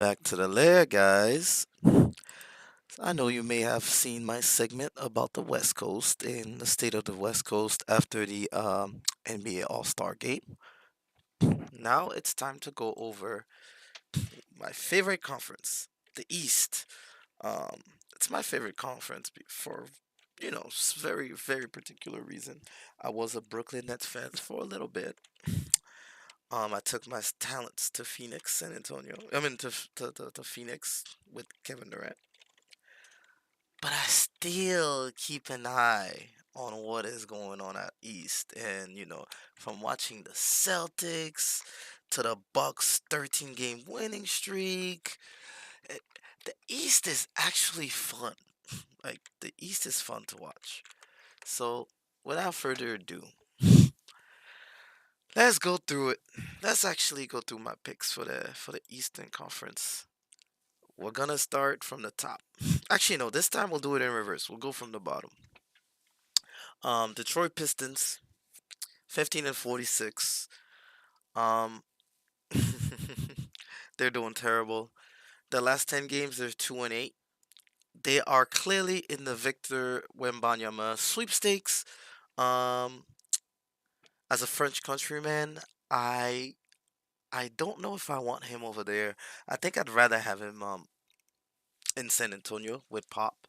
Back to the lair, guys. I know you may have seen my segment about the West Coast and the state of the West Coast after the NBA All-Star Game. Now it's time to go over my favorite conference, the East. Um, it's my favorite conference for, very, very particular reason. I was a Brooklyn Nets fan for a little bit. I took my talents to Phoenix, San Antonio. I mean, to Phoenix with Kevin Durant. But I still keep an eye on what is going on at East. And, from watching the Celtics to the Bucks 13 game winning streak, eh, the East is actually fun. Like, the East is fun to watch. So, without further ado, let's go through it. Let's actually go through my picks for the Eastern Conference. We're gonna start from the top. Actually, no, this time we'll do it in reverse. We'll go from the bottom. Detroit Pistons, 15 and 46. Um, they're doing terrible. The last 10 games, they're 2 and 8. They are clearly in the Victor Wembanyama sweepstakes. Um, as a French countryman, I I don't know if I want him over there. I think I'd rather have him in San Antonio with Pop.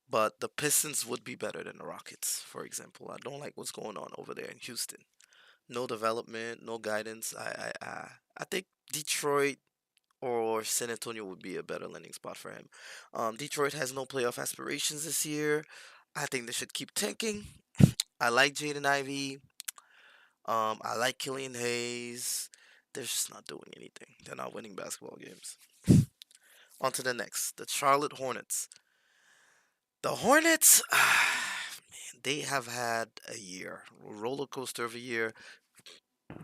But the Pistons would be better than the Rockets, for example. I don't like what's going on over there in Houston. No development, no guidance. I think Detroit or San Antonio would be a better landing spot for him. Detroit has no playoff aspirations this year. I think they should keep tanking. I like Jaden Ivey. I like Killian Hayes. They're just not doing anything. They're not winning basketball games. On to the next, the Charlotte Hornets. The Hornets, man, they have had a roller coaster of a year.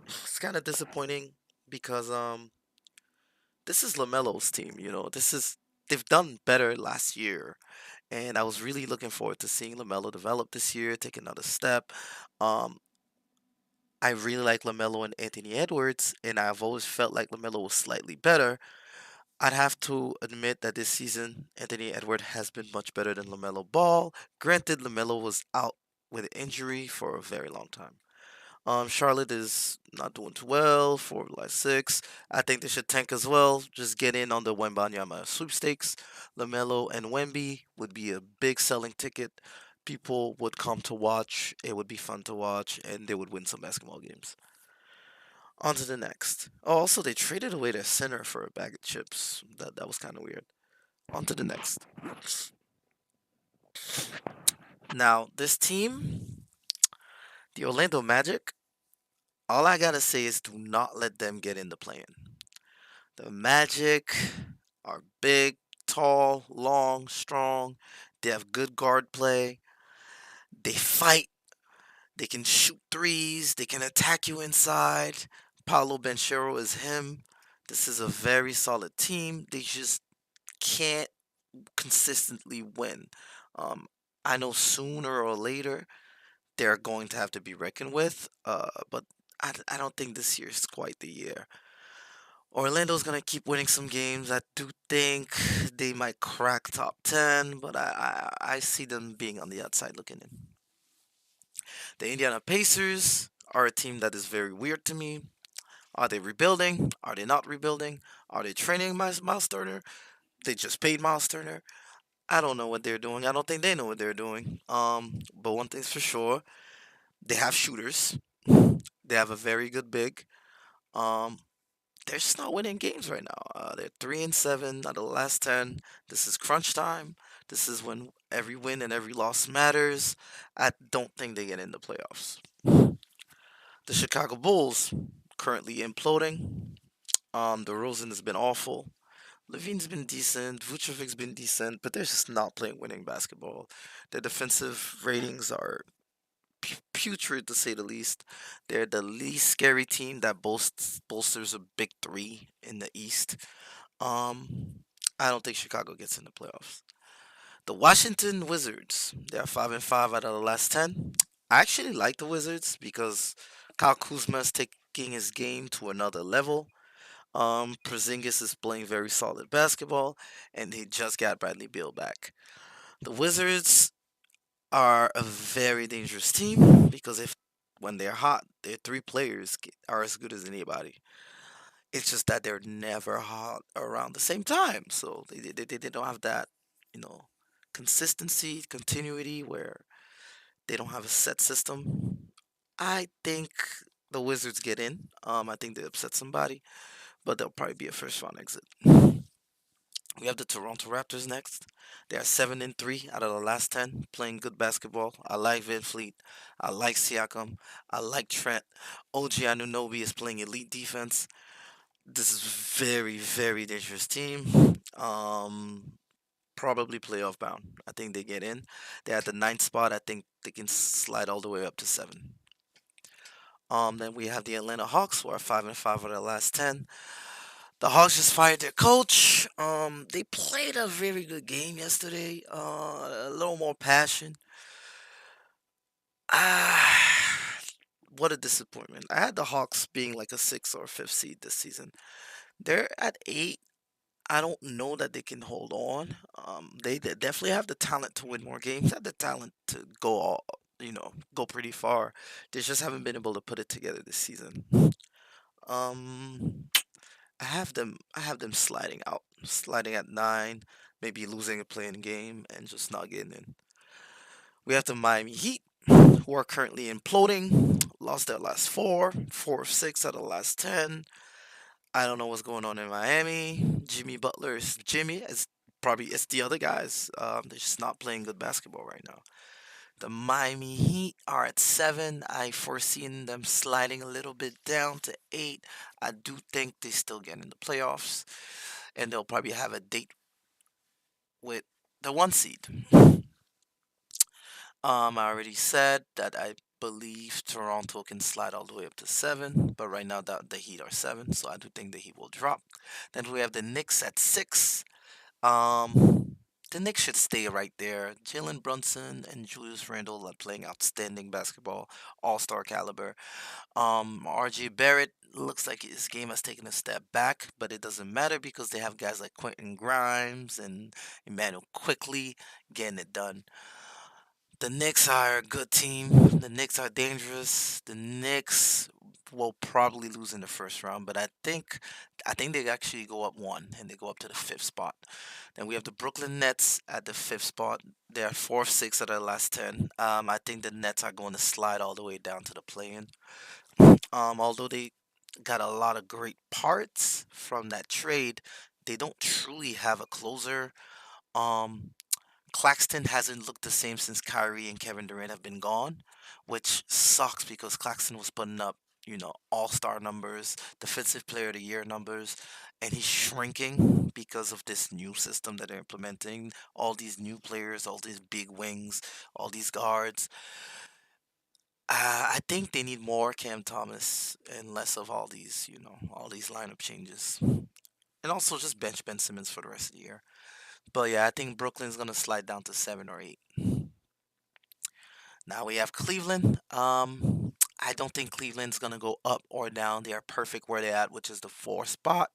It's kind of disappointing because this is Lamelo's team. They've done better last year, and I was really looking forward to seeing Lamelo develop this year, take another step. Um, I really like Lamelo and Anthony Edwards, and I've always felt like Lamelo was slightly better. I'd have to admit that this season, Anthony Edwards has been much better than Lamelo Ball. Granted, Lamelo was out with injury for a very long time. Charlotte is not doing too well for like 6. I think they should tank as well. Just get in on the Wembanyama sweepstakes. Lamelo and Wemby would be a big selling ticket. People would come to watch. It would be fun to watch, and they would win some basketball games. On to the next. Oh, also they traded away their center for a bag of chips. That was kind of weird. On to the next. Now this team, the Orlando Magic. All I gotta say is do not let them get in the play-in. The Magic are big, tall, long, strong. They have good guard play. They fight. They can shoot threes. They can attack you inside. Paulo Banchero is him. This is a very solid team. They just can't consistently win. Um, I know sooner or later they're going to have to be reckoned with, but I don't think this year is quite the year. Orlando's gonna keep winning some games. I do think they might crack top 10, but I see them being on the outside looking in. The Indiana Pacers are a team that is very weird to me. Are they rebuilding? Are they not rebuilding? Are they training Miles Turner? They just paid Miles Turner. I don't know what they're doing. I don't think they know what they're doing. But one thing's for sure, they have shooters. They have a very good big. Um, they're just not winning games right now. They're 3-7 out of the last 10. This is crunch time. This is when every win and every loss matters. I don't think they get in the playoffs. The Chicago Bulls currently imploding. DeRozan has been awful. Levine's been decent. Vucevic's been decent, but they're just not playing winning basketball. Their defensive ratings are putrid to say the least. They're the least scary team that bolsters a big three in the East. Um, I don't think Chicago gets in the playoffs. The Washington Wizards, they are 5-5 out of the last 10. I actually like the Wizards because Kyle Kuzma is taking his game to another level. Porzingis is playing very solid basketball, and they just got Bradley Beal back. The Wizards are a very dangerous team because if when they're hot, their three players are as good as anybody. It's just that they're never hot around the same time, so they don't have that, you know, consistency, continuity where they don't have a set system. I think the Wizards get in. I think they upset somebody, but they'll probably be a first round exit. We have the Toronto Raptors next. They are 7-3 out of the last 10, playing good basketball. I like Van Fleet. I like Siakam. I like Trent. OG Anunoby is playing elite defense. This is very, very dangerous team. Probably playoff bound. I think they get in. They're at the ninth spot. I think they can slide all the way up to seven. Then we have the Atlanta Hawks, who are 5-5 out of the last 10. The Hawks just fired their coach. They played a very good game yesterday. A little more passion. Ah, what a disappointment. I had the Hawks being like a sixth or fifth seed this season. They're at eight. I don't know that they can hold on. They definitely have the talent to win more games. Have the talent to go all, go pretty far. They just haven't been able to put it together this season. Um, I have them sliding out, sliding at nine, maybe losing a playing game and just not getting in. We have the Miami Heat, who are currently imploding. Lost their last four of six out of the last 10. I don't know what's going on in Miami. Jimmy Butler is Jimmy. It's the other guys. They're just not playing good basketball right now. The Miami Heat are at seven. I foreseen them sliding a little bit down to eight. I do think they still get in the playoffs, and they'll probably have a date with the one seed. I already said that I believe Toronto can slide all the way up to seven, but right now the Heat are seven, so I do think the Heat will drop. Then we have the Knicks at six. The Knicks should stay right there. Jalen Brunson and Julius Randle are playing outstanding basketball, all-star caliber. RJ Barrett looks like his game has taken a step back, but it doesn't matter because they have guys like Quentin Grimes and Emmanuel Quickly getting it done. The Knicks are a good team. The Knicks are dangerous. The Knicks will probably lose in the first round, but I think they actually go up one and they go up to the fifth spot. Then we have the Brooklyn Nets at the fifth spot. They're fourth, six out of the last 10. I think the Nets are going to slide all the way down to the play-in. Although they got a lot of great parts from that trade, they don't truly have a closer. Um, Claxton hasn't looked the same since Kyrie and Kevin Durant have been gone, which sucks because Claxton was putting up, all-star numbers, defensive player of the year numbers, and he's shrinking because of this new system that they're implementing. All these new players, all these big wings, all these guards. I think they need more Cam Thomas and less of all these lineup changes. And also just bench Ben Simmons for the rest of the year. But yeah, I think Brooklyn's gonna slide down to 7 or 8. Now we have Cleveland. I don't think Cleveland's gonna go up or down. They are perfect where they're at, which is the fourth spot.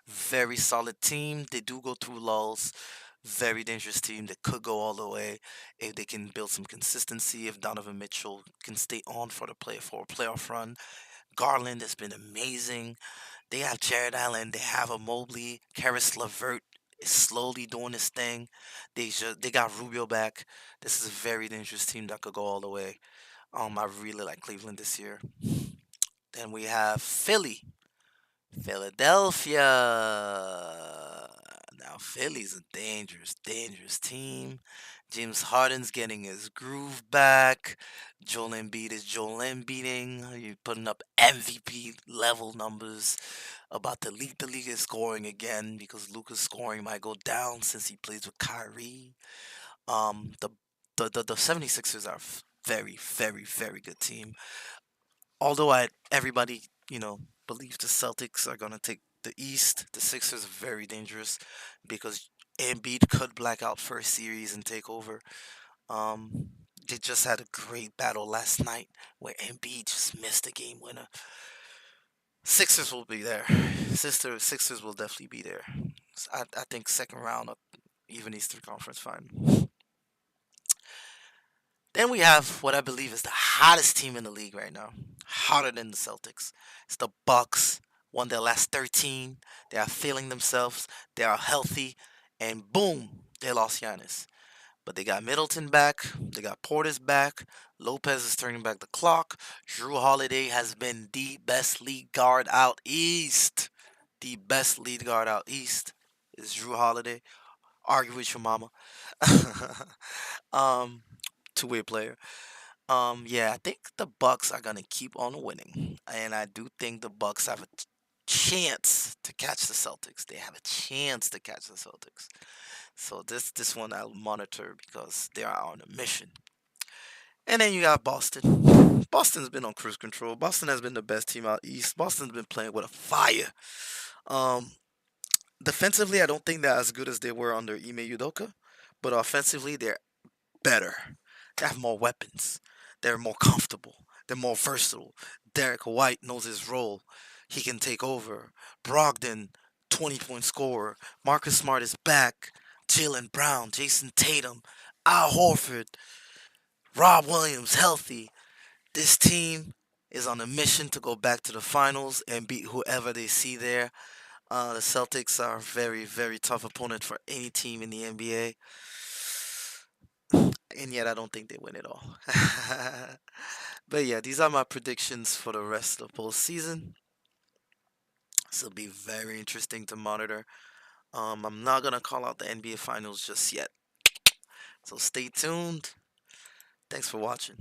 Very solid team. They do go through lulls. Very dangerous team that could go all the way if they can build some consistency. If Donovan Mitchell can stay on for a playoff run. Garland has been amazing. They have Jared Allen. They have a Mobley. Karis LeVert is slowly doing his thing. They got Rubio back. This is a very dangerous team that could go all the way. I really like Cleveland this year. Then we have Philly, Philadelphia. Now Philly's a dangerous, dangerous team. James Harden's getting his groove back. Joel Embiid is Joel Embiiding. He's putting up MVP level numbers. About to lead the league in scoring again because Luca's scoring might go down since he plays with Kyrie. The 76ers are very, very, very good team. Although everybody, believes the Celtics are gonna take the East, the Sixers are very dangerous because Embiid could black out for a series and take over. Um, they just had a great battle last night where Embiid just missed the game winner. Sixers will be there. Sixers will definitely be there. I think second round of even Eastern Conference Final. Then we have what I believe is the hottest team in the league right now, hotter than the Celtics. It's the Bucks. Won their last 13. They are feeling themselves. They are healthy, and boom, they lost Giannis. But they got Middleton back. They got Portis back. Lopez is turning back the clock. Drew Holiday has been the best lead guard out east. The best lead guard out east is Drew Holiday. Argue with your mama. um, two-way player. Yeah, I think the Bucks are gonna keep on winning, and I do think the Bucks have a chance to catch the Celtics. They have a chance to catch the Celtics. So this one I'll monitor because they are on a mission. And then you got Boston. Boston's been on cruise control. Boston has been the best team out east. Boston's been playing with a fire. Um, Defensively, I don't think they're as good as they were under Ime Udoka, but offensively, they're better. They have more weapons. They're more comfortable. They're more versatile. Derek White knows his role. He can take over. Brogdon, 20-point scorer. Marcus Smart is back. Jalen Brown, Jason Tatum, Al Horford, Rob Williams healthy. This team is on a mission to go back to the finals and beat whoever they see there. The Celtics are a very, very tough opponent for any team in the NBA, and yet I don't think they win it all. But yeah, these are my predictions for the rest of the postseason. This will be very interesting to monitor. I'm not gonna call out the NBA Finals just yet, so stay tuned. Thanks for watching.